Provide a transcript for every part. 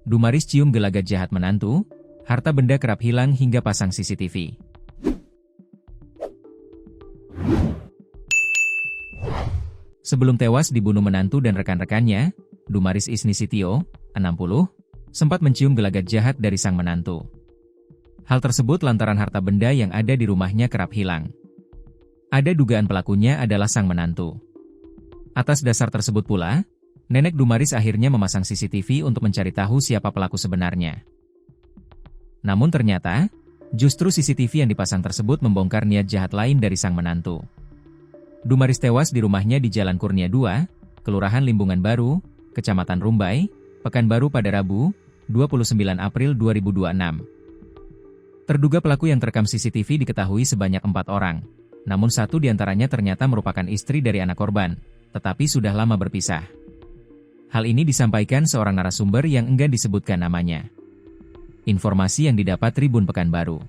Dumaris cium gelagat jahat menantu, harta benda kerap hilang hingga pasang CCTV. Sebelum tewas dibunuh menantu dan rekan-rekannya, Dumaris Isnisitio, 60, sempat mencium gelagat jahat dari sang menantu. Hal tersebut lantaran harta benda yang ada di rumahnya kerap hilang. Ada dugaan pelakunya adalah sang menantu. Atas dasar tersebut pula, nenek Dumaris akhirnya memasang CCTV untuk mencari tahu siapa pelaku sebenarnya. Namun ternyata, justru CCTV yang dipasang tersebut membongkar niat jahat lain dari sang menantu. Dumaris tewas di rumahnya di Jalan Kurnia 2, Kelurahan Limbungan Baru, Kecamatan Rumbai, Pekanbaru pada Rabu, 29 April 2026. Terduga pelaku yang terekam CCTV diketahui sebanyak 4 orang, namun satu diantaranya ternyata merupakan istri dari anak korban, tetapi sudah lama berpisah. Hal ini disampaikan seorang narasumber yang enggan disebutkan namanya. Informasi yang didapat Tribun Pekanbaru.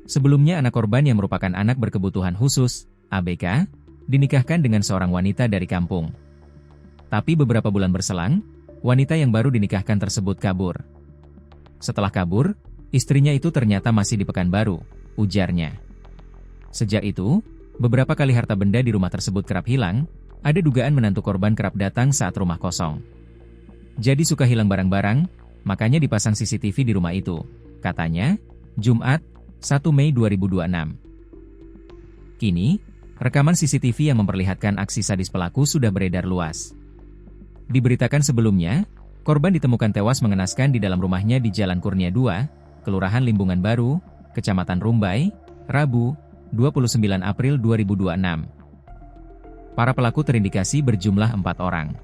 Sebelumnya anak korban yang merupakan anak berkebutuhan khusus, ABK, dinikahkan dengan seorang wanita dari kampung. Tapi beberapa bulan berselang, wanita yang baru dinikahkan tersebut kabur. Setelah kabur, istrinya itu ternyata masih di Pekanbaru, ujarnya. Sejak itu, beberapa kali harta benda di rumah tersebut kerap hilang, ada dugaan menantu korban kerap datang saat rumah kosong. Jadi suka hilang barang-barang, makanya dipasang CCTV di rumah itu, katanya, Jumat, 1 Mei 2026. Kini, rekaman CCTV yang memperlihatkan aksi sadis pelaku sudah beredar luas. Diberitakan sebelumnya, korban ditemukan tewas mengenaskan di dalam rumahnya di Jalan Kurnia 2, Kelurahan Limbungan Baru, Kecamatan Rumbai, Rabu, 29 April 2026. Para pelaku terindikasi berjumlah 4 orang.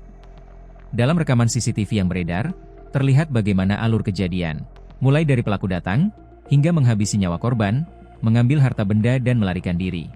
Dalam rekaman CCTV yang beredar, terlihat bagaimana alur kejadian, mulai dari pelaku datang, hingga menghabisi nyawa korban, mengambil harta benda dan melarikan diri.